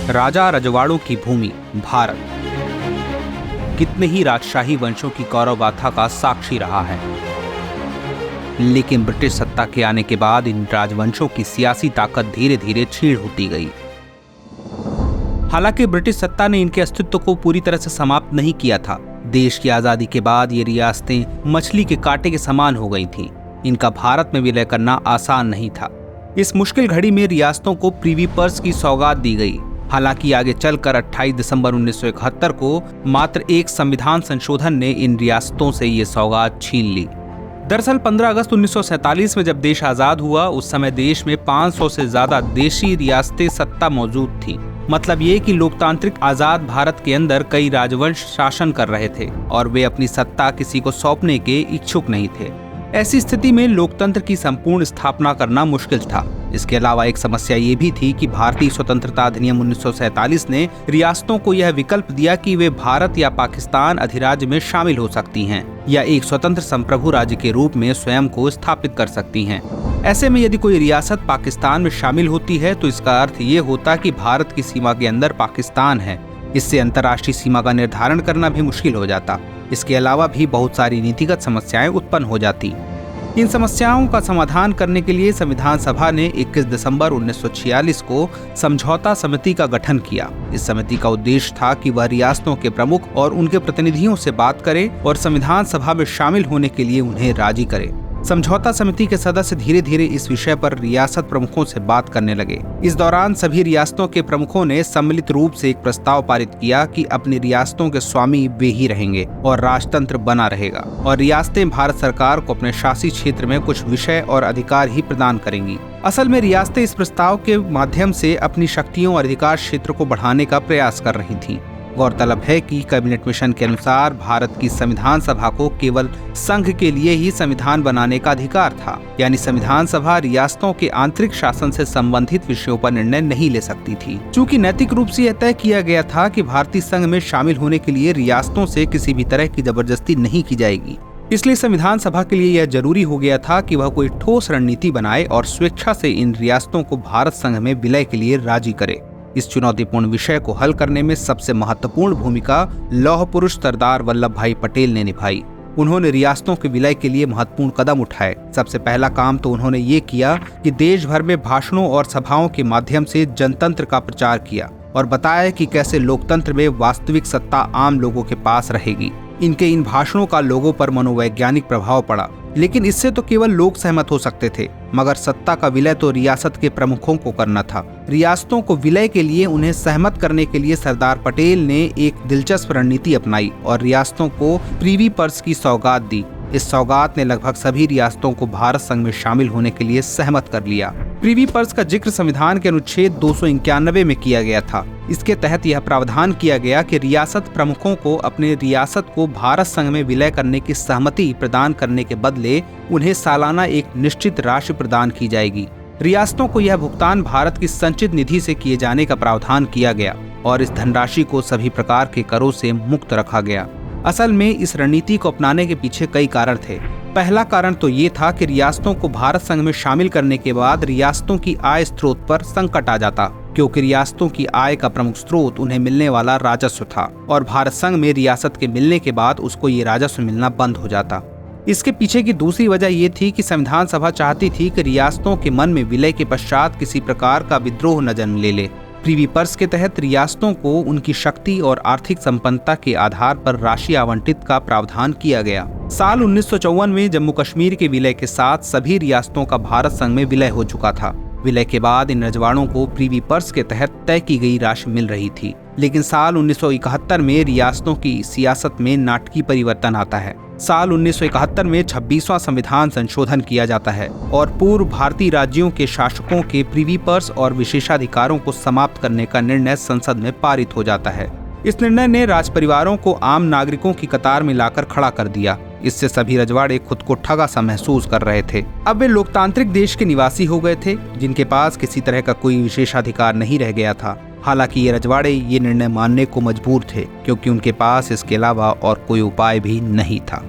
राजा रजवाड़ों की भूमि भारत कितने ही राजशाही वंशों की गौरव गाथा का साक्षी रहा है, लेकिन ब्रिटिश सत्ता के आने के बाद इन राजवंशों की सियासी ताकत धीरे धीरे क्षीण होती गई। हालांकि ब्रिटिश सत्ता ने इनके अस्तित्व को पूरी तरह से समाप्त नहीं किया था। देश की आजादी के बाद ये रियासतें मछली के कांटे के समान हो गई थीं। इनका भारत में विलय करना आसान नहीं था। इस मुश्किल घड़ी में रियासतों को प्रीवी पर्स की सौगात दी गई। हालांकि आगे चलकर 28 दिसंबर 1971 को मात्र एक संविधान संशोधन ने इन रियासतों से ये सौगात छीन ली। दरअसल 15 अगस्त 1947 में जब देश आजाद हुआ, उस समय देश में 500 से ज्यादा देशी रियासतें सत्ता मौजूद थी। मतलब ये कि लोकतांत्रिक आजाद भारत के अंदर कई राजवंश शासन कर रहे थे और वे अपनी सत्ता किसी को सौंपने के इच्छुक नहीं थे। ऐसी स्थिति में लोकतंत्र की संपूर्ण स्थापना करना मुश्किल था। इसके अलावा एक समस्या ये भी थी कि भारतीय स्वतंत्रता अधिनियम 1947 ने रियासतों को यह विकल्प दिया कि वे भारत या पाकिस्तान अधिराज्य में शामिल हो सकती हैं या एक स्वतंत्र संप्रभु राज्य के रूप में स्वयं को स्थापित कर सकती हैं। ऐसे में यदि कोई रियासत पाकिस्तान में शामिल होती है तो इसका अर्थ ये होता कि भारत की सीमा के अंदर पाकिस्तान है। इससे अंतर्राष्ट्रीय सीमा का निर्धारण करना भी मुश्किल हो जाता। इसके अलावा भी बहुत सारी नीतिगत समस्याएं उत्पन्न हो जाती। इन समस्याओं का समाधान करने के लिए संविधान सभा ने 21 दिसंबर 1946 को समझौता समिति का गठन किया। इस समिति का उद्देश्य था कि वह रियासतों के प्रमुख और उनके प्रतिनिधियों से बात करे और संविधान सभा में शामिल होने के लिए उन्हें राजी करे। समझौता समिति के सदस्य धीरे धीरे इस विषय पर रियासत प्रमुखों से बात करने लगे। इस दौरान सभी रियासतों के प्रमुखों ने सम्मिलित रूप से एक प्रस्ताव पारित किया कि अपनी रियासतों के स्वामी वे ही रहेंगे और राजतंत्र बना रहेगा और रियासतें भारत सरकार को अपने शासी क्षेत्र में कुछ विषय और अधिकार ही प्रदान करेंगी। असल में रियासतें इस प्रस्ताव के माध्यम से अपनी शक्तियों और अधिकार क्षेत्र को बढ़ाने का प्रयास कर रही थीं। गौरतलब है कि कैबिनेट मिशन के अनुसार भारत की संविधान सभा को केवल संघ के लिए ही संविधान बनाने का अधिकार था, यानी संविधान सभा रियासतों के आंतरिक शासन से संबंधित विषयों पर निर्णय नहीं ले सकती थी। चूंकि नैतिक रूप से यह तय किया गया था कि भारतीय संघ में शामिल होने के लिए रियासतों से किसी भी तरह की जबरदस्ती नहीं की जाएगी, इसलिए संविधान सभा के लिए यह जरूरी हो गया था कि वह कोई ठोस रणनीति बनाए और स्वेच्छा से इन रियासतों को भारत संघ में विलय के लिए राजी करे। इस चुनौतीपूर्ण विषय को हल करने में सबसे महत्वपूर्ण भूमिका लौह पुरुष सरदार वल्लभ भाई पटेल ने निभाई। उन्होंने रियासतों के विलय के लिए महत्वपूर्ण कदम उठाए। सबसे पहला काम तो उन्होंने ये किया कि देश भर में भाषणों और सभाओं के माध्यम से जनतंत्र का प्रचार किया और बताया कि कैसे लोकतंत्र में वास्तविक सत्ता आम लोगों के पास रहेगी। इनके इन भाषणों का लोगों पर मनोवैज्ञानिक प्रभाव पड़ा, लेकिन इससे तो केवल लोग सहमत हो सकते थे, मगर सत्ता का विलय तो रियासत के प्रमुखों को करना था। रियासतों को विलय के लिए उन्हें सहमत करने के लिए सरदार पटेल ने एक दिलचस्प रणनीति अपनाई और रियासतों को प्रीवी पर्स की सौगात दी। इस सौगात ने लगभग सभी रियासतों को भारत संघ में शामिल होने के लिए सहमत कर लिया। प्रीवी पर्स का जिक्र संविधान के अनुच्छेद 291 में किया गया था। इसके तहत यह प्रावधान किया गया कि रियासत प्रमुखों को अपने रियासत को भारत संघ में विलय करने की सहमति प्रदान करने के बदले उन्हें सालाना एक निश्चित राशि प्रदान की जाएगी। रियासतों को यह भुगतान भारत की संचित निधि से किए जाने का प्रावधान किया गया और इस धनराशि को सभी प्रकार के करों से मुक्त रखा गया। असल में इस रणनीति को अपनाने के पीछे कई कारण थे। पहला कारण तो ये था कि रियासतों को भारत संघ में शामिल करने के बाद रियासतों की आय स्रोत पर संकट आ जाता, क्योंकि रियासतों की आय का प्रमुख स्रोत उन्हें मिलने वाला राजस्व था और भारत संघ में रियासत के मिलने के बाद उसको ये राजस्व मिलना बंद हो जाता। इसके पीछे की दूसरी वजह ये थी कि संविधान सभा चाहती थी कि रियासतों के मन में विलय के पश्चात किसी प्रकार का विद्रोह न जन्म ले। प्रीवी पर्स के तहत रियासतों को उनकी शक्ति और आर्थिक संपन्नता के आधार पर राशि आवंटित का प्रावधान किया गया। साल 1954 में जम्मू कश्मीर के विलय के साथ सभी रियासतों का भारत संघ में विलय हो चुका था। विलय के बाद इन रजवाड़ों को प्रीवी पर्स के तहत तय की गई राशि मिल रही थी, लेकिन साल 1971 में रियासतों की सियासत में नाटकीय परिवर्तन आता है। साल 1971 में 26वां संविधान संशोधन किया जाता है और पूर्व भारतीय राज्यों के शासकों के प्रीवी पर्स और विशेषाधिकारों को समाप्त करने का निर्णय संसद में पारित हो जाता है। इस निर्णय ने राज परिवारों को आम नागरिकों की कतार में लाकर खड़ा कर दिया। इससे सभी रजवाड़े खुद को ठगा सा महसूस कर रहे थे। अब वे लोकतांत्रिक देश के निवासी हो गए थे, जिनके पास किसी तरह का कोई विशेषाधिकार नहीं रह गया था। हालांकि ये रजवाड़े ये निर्णय मानने को मजबूर थे, क्योंकि उनके पास इसके अलावा और कोई उपाय भी नहीं था।